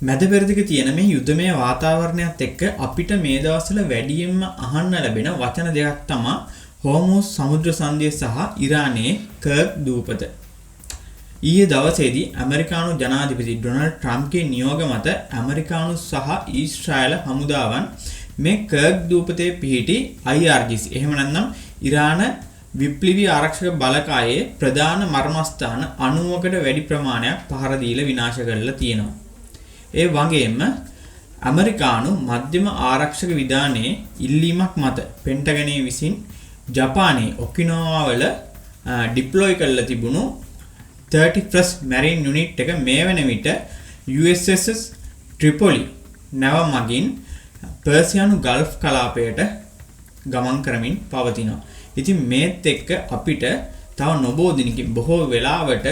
මැද පෙරදිග තියෙන මේ යුද්ධමය වාතාවරණයත් එක්ක අපිට මේ දවස්වල වැඩියෙන්ම අහන්න ලැබෙන වචන දෙකක් තමයි හෝමෝස් සමුද්‍ර සංධිය සහ ඉරානයේ කර්ග් දූපත. ඊයේ දවසේදී ඇමරිකානු ජනාධිපති ඩොනල්ඩ් ට්‍රම්ප්ගේ නියෝග මත ඇමරිකානු සහ ඊශ්‍රායල හමුදාවන් මේ කර්ග් දූපතේ පිහිටි IRGC එහෙම නැත්නම් ඉරාන විප්ලවීය ආරක්ෂක බලකායේ ප්‍රධාන මර්මස්ථාන 90කට වැඩි ප්‍රමාණයක් පහර දීලා විනාශ කරලා තියෙනවා. ඒ වගේම ඇමරිකානු මධ්‍යම ආරක්ෂක විධානයේ ඉල්ලීමක් මත පෙන්ටගනේ විසින් ජපානයේ ඔකිනාවා වල ඩිප්ලොයි කරලා තිබුණු 31st Marine Unit එක මේ වෙන විට USS Tripoli නැව මගින් පර්සියානු ගල්ෆ් කලාපයට ගමන් කරමින් පවතිනවා. ඉතින් මේත් එක්ක අපිට තව නොබෝ දිනකින් බොහෝ වෙලාවට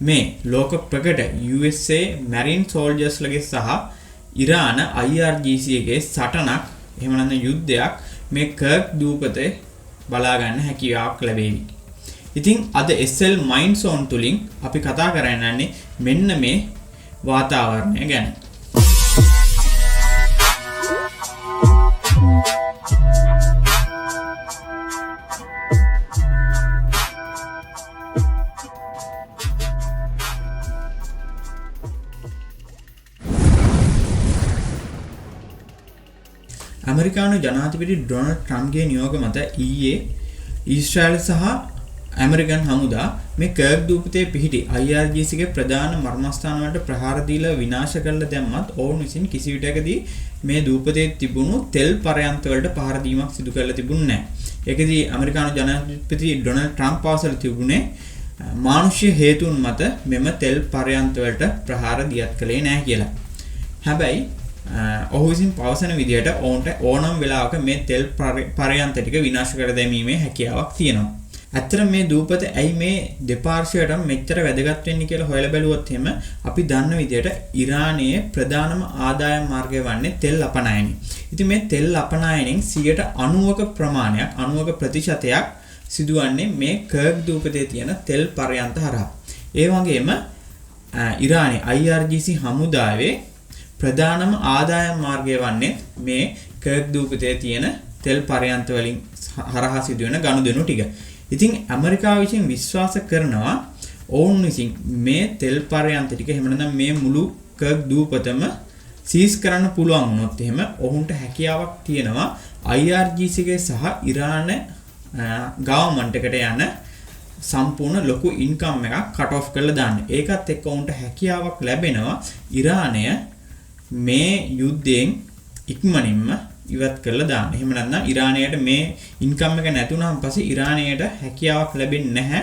මේ ලෝක ප්‍රකට USA Marine Soldiers ලගේ සහ ඉරාන IRGC එකේ සටනක් එහෙම නැත්නම් යුද්ධයක් මේ කර්ග් දූපතේ බලා ගන්න හැකියාවක් ලැබෙවි. ඉතින් අද SL Mind Zone තුලින් අපි කතා කරන්නේ මෙන්න මේ වාතාවරණය ගැන. ඇමරිකානු ජනාධිපති ඩොනල්ඩ් ට්‍රම්ප්ගේ නියෝග මත ඊයේ ඊශ්‍රායල සහ ඇමරිකන් හමුදා මේ කර්ග් දූපතේ පිහිටි IRGC ගේ ප්‍රධාන මර්මස්ථාන වලට ප්‍රහාර දීලා විනාශ කරලා දැම්මත් ඔවුන් විසින් කිසි විටකදී මේ දූපතේ තිබුණු තෙල් පරයන්ත වලට පහර දීමක් සිදු කරලා තිබුණේ නැහැ. ඒකදී ඇමරිකානු ජනාධිපති ඩොනල්ඩ් ට්‍රම්ප් පවසලා තිබුණේ මානුෂ්‍ය හේතුන් මත මෙම තෙල් පරයන්ත වලට ප්‍රහාර දියත් කළේ නැහැ කියලා. හැබැයි ඔහු විසින් පවසන විදිහට ඔවුන්ට ඕනම වෙලාවක මේ තෙල් පරයන්ත ටික විනාශ කර දැමීමේ හැකියාවක් තියෙනවා. ඇත්තට මේ දූපත ඇයි මේ දෙපාර්ශ්වයටම මෙච්චර වැදගත් වෙන්නේ කියලා හොයලා බැලුවොත් එහෙම අපි දන්න විදිහට ඉරානයේ ප්‍රධානම ආදායම් මාර්ගය වන්නේ තෙල් අපනයනයි. ඉතින් මේ තෙල් අපනයනෙන් 90ක ප්‍රමාණයක් 90ක ප්‍රතිශතයක් සිදුවන්නේ මේ කර්ග් දූපතේ තියෙන තෙල් පරයන්ත හරහා. ඒ වගේම ඉරානයේ IRGC හමුදාවේ ප්‍රධානම ආදායම් මාර්ගය වන්නේ මේ කර්ග් දූපතේ තියෙන තෙල් පරයන්ත වලින් හරහා සිදුවෙන ගනුදෙනු ටික. ඉතින් ඇමරිකාව විසින් විශ්වාස කරනවා ඔවුන් විසින් මේ තෙල් පරයන්ත ටික එහෙම නැත්නම් මේ මුළු කර්ග් දූපතම සීස් කරන්න පුළුවන් වුණොත් එහෙම ඔවුන්ට හැකියාවක් තියෙනවා IRGC ගේ සහ ඉරාන ගවර්න්මන්ට් එකට යන සම්පූර්ණ ලොකු ඉන්කම් එකක් කට් ඔෆ් කරලා දාන්න. ඒකත් එක්ක ඔවුන්ට හැකියාවක් ලැබෙනවා ඉරානය මේ යුද්ධයෙන් ඉක්මනින්ම ඉවත් කරලා දාන්න. එහෙම නැත්නම් ඉරානයට මේ ඉන්කම් එක නැතුණාන් පස්සේ ඉරානයට හැකියාවක් ලැබෙන්නේ නැහැ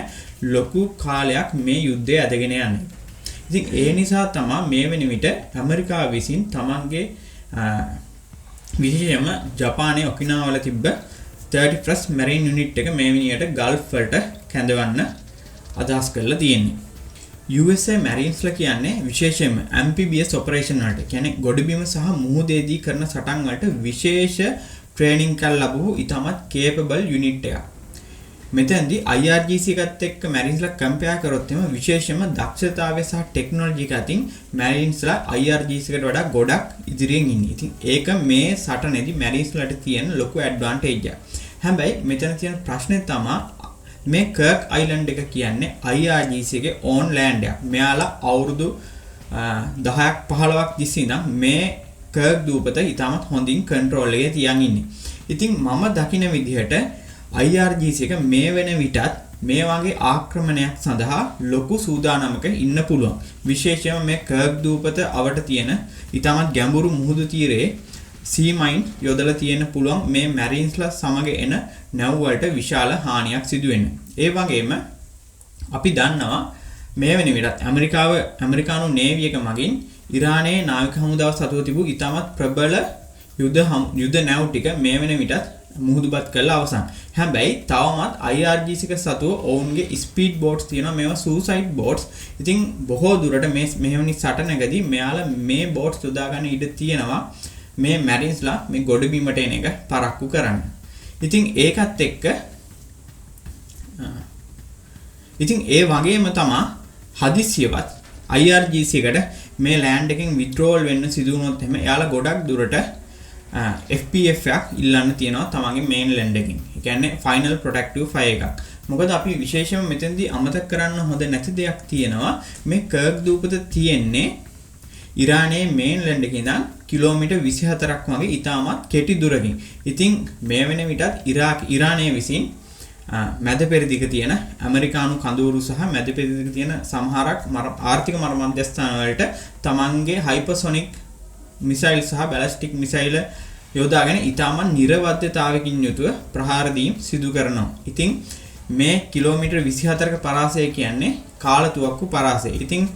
ලොකු කාලයක් මේ යුද්ධය ඇදගෙන යන්නේ. ඉතින් ඒ නිසා තමයි මේ වෙන විට ඇමරිකාව විසින් තමන්ගේ විශේෂයෙන්ම ජපානයේ ඔකිනාවා වල තිබ්බ 31st Marine Unit එක මේ විනියට ගල්ෆ් වලට කැඳවන්න අදහස් කරලා තියෙන්නේ. USA Marines ලා කියන්නේ විශේෂයෙන්ම amphibious operation වලට කියන්නේ ගොඩබිම සහ මුහුදේදී කරන සටන් වලට විශේෂ ට්‍රේනින් කරලා ලැබුණු ඉතාමත් capable unit එකක්. මෙතෙන්දී IRGC එකත් එක්ක Marines ලා කම්පෙයාර් කරොත් එම විශේෂයෙන්ම දක්ෂතාවය සහ ටෙක්නොලොජි එකකින් Marines ලා IRGC එකට වඩා ගොඩක් ඉදිරියෙන් ඉන්නේ. ඉතින් ඒක මේ සටනේදී Marines ලාට තියෙන ලොකු ඇඩ්වාන්ටේජ් එකක්. හැබැයි මෙතන තියෙන ප්‍රශ්නේ තමයි මේ කර්ග් අයිලන්ඩ් එක කියන්නේ IRGC එකේ ඕන් ලෑන්ඩ් එකක්. මෙයාලා අවුරුදු 10ක් 15ක් තිස්සේ ඉඳන් මේ කර්ග් දූපත ඉතාමත් හොඳින් කන්ට්‍රෝල් එකේ තියන් ඉන්නේ. ඉතින් මම දකින විදිහට IRGC එක මේ වෙන විටත් මේ වගේ ආක්‍රමණයක් සඳහා ලොකු සූදානමක ඉන්න පුළුවන්. විශේෂයෙන්ම මේ කර්ග් දූපත අවට තියෙන ඉතාමත් ගැඹුරු මුහුදු තීරයේ sea mine යොදලා තියෙන්න පුළුවන් මේ Marines ලා සමග එන නැව් වලට විශාල හානියක් සිදු වෙනවා. ඒ වගේම අපි දන්නවා මේ වෙන විටත් ඇමරිකානු නේවි එක මගින් ඉරානයේ නාවික හමුදාව සතුව තිබූ ඉතාමත් ප්‍රබල යුද නැව් ටික මේ වෙන විටත් මුහුදුබත් කරලා අවසන්. හැබැයි තවමත් IRGC එක සතුව ඔවුන්ගේ ස්පීඩ් බෝට්ස් තියෙනවා. මේවා සූසයිඩ් බෝට්ස්. ඉතින් බොහෝ දුරට මෙහෙමනි සටනකදී මෙයාලා මේ බෝට්ස් යොදා ගන්න ඉඩ තියෙනවා. මේ Marines ලා මේ ගොඩබිමට එන එක පරක්කු කරන්න. ඉතින් ඒකත් එක්ක ඉතින් ඒ වගේම තමයි හදිසියවත් IRGC එකට මේ ලෑන්ඩ් එකෙන් withdrawal වෙන්න සිදු වුණොත් එහෙම එයාලා ගොඩක් දුරට FPF එකක් ඉල්ලන්න තියෙනවා තමන්ගේ මේන්ලැන්ඩ් එකකින්. ඒ කියන්නේ final protective fire එකක්. මොකද අපි විශේෂයෙන්ම මෙතෙන්දී අමතක කරන්න හොඳ නැති දෙයක් තියෙනවා. මේ කර්ග් දූපත තියෙන්නේ ඉරානයේ මේන්ලැන්ඩ් එකේ ඉඳන් කිලෝමීටර් 24ක් වගේ ඉතාමත් කෙටි දුරකින්. ඉතින් මේ වෙන විටත් ඉරානයේ විසින් මැද පෙරදිග තියෙන ඇමරිකානු කඳවුරු සහ මැද පෙරදිග තියෙන සමහරක් ආර්ථික මර්මන්තස්ථාන වලට තමන්ගේ හයිපර්සොනික් මිසයිල් සහ බැලිස්ටික් මිසයිල් යොදාගෙන ඉතාමත් නිර්වද්‍යතාවකින් යුතුව ප්‍රහාර දීම් සිදු කරනවා. ඉතින් මේ කිලෝමීටර් 24ක පරාසය කියන්නේ කාලතුවක්කු පරාසය. ඉතින්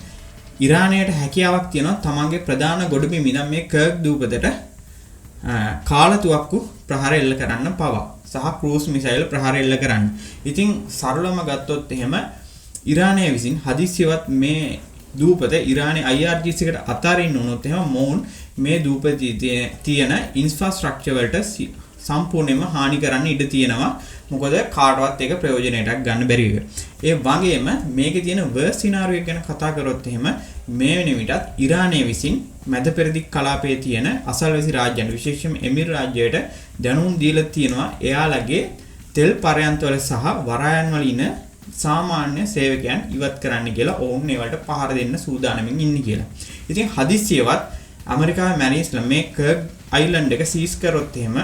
ඉරානයට හැකියාවක් තියෙනවා තමන්ගේ ප්‍රධාන ගොඩබිම ඉඳන් මේ කර්ග් දූපතට කාලතුවක්කු ප්‍රහාර එල්ල කරන්න පවා සහ ක්‍රූස් මිසයිල් ප්‍රහාර එල්ල කරන්න. ඉතින් සරලවම ගත්තොත් එහෙම ඉරානය විසින් හදිස්සියවත් මේ දූපත ඉරානයේ IRGC එකට අතාරින්න උනොත් එහෙම මොවුන් මේ දූපතේ තියෙන ඉන්ෆ්‍රාස්ට්‍රක්චර් වලට සම්පූර්ණයෙන්ම හානි කරන්න ඉඩ තියෙනවා. මොකද කාටවත් ඒක ප්‍රයෝජනයටක් ගන්න බැරි එක. ඒ වගේම මේකේ තියෙන වර්ස් සිනාරියෝ එක ගැන කතා කරොත් එහෙම මේ වෙන විටත් ඉරානය විසින් මැද පෙරදිග කලාපයේ තියෙන අසල්වැසි රාජ්‍යයන් විශේෂයෙන්ම එමිර් රාජ්‍යයට දැනුම් දීලා තියෙනවා එයාලගේ තෙල් පරයන්තවල සහ වරායන් වල ඉන සාමාන්‍ය සේවකයන් ඉවත් කරන්න කියලා ඕන් ඒවලට පහර දෙන්න සූදානමින් ඉන්නේ කියලා. ඉතින් හදිස්සියවත් ඇමරිකාවේ මැරීන්ස්ලා මේ කර්ග් අයිලන්ඩ් එක සීස් කරොත් එහෙම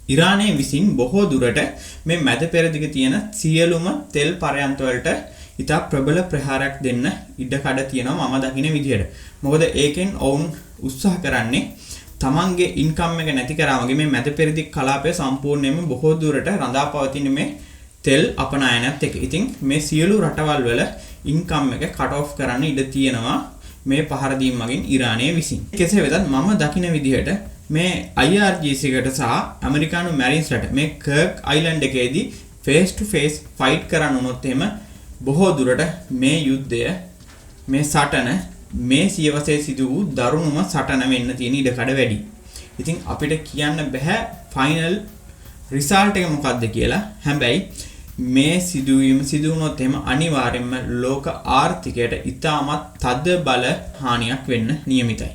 ඉරානයේ විසින් බොහෝ දුරට මේ මැද පෙරදිග තියෙන සියලුම තෙල් පරයන්ත වලට ඉතා ප්‍රබල ප්‍රහාරයක් දෙන්න ඉඩකඩ තියෙනවා මම දකින විදිහට. මොකද ඒකෙන් ඔවුන් උත්සාහ කරන්නේ තමන්ගේ ඉන්කම් එක නැති කරා වගේ මේ මැද පෙරදිග කලාපය සම්පූර්ණයෙන්ම බොහෝ දුරට රඳා පවතින මේ තෙල් අපනයනයත් එක්ක. ඉතින් මේ සියලු රටවල් වල ඉන්කම් එක කට් ඔෆ් කරන්න ඉඩ තියෙනවා මේ පහර දීම් මගින් ඉරානය විසින්. කෙසේ වෙතත් මම දකින විදිහට මේ IRGC එකට සහ ඇමරිකානු මැරීන්ස්ලට මේ කර්ග් අයිලන්ඩ් එකේදී ෆේස් ටු ෆේස් ෆයිට් කරන්න උනොත් එහෙම බොහෝ දුරට මේ යුද්ධය මේ සටන මේ සියවසේ සිදු වූ දරුණුම සටන වෙන්න තියෙන ඉඩකඩ වැඩි. ඉතින් අපිට කියන්න බෑ ෆයිනල් රිසල්ට් එක මොකක්ද කියලා. හැබැයි මේ සිදුවීම සිදු වුණොත් එහෙම අනිවාර්යයෙන්ම ලෝක ආර්ථිකයට ඉතාමත් තද බල හානියක් වෙන්න නියමිතයි.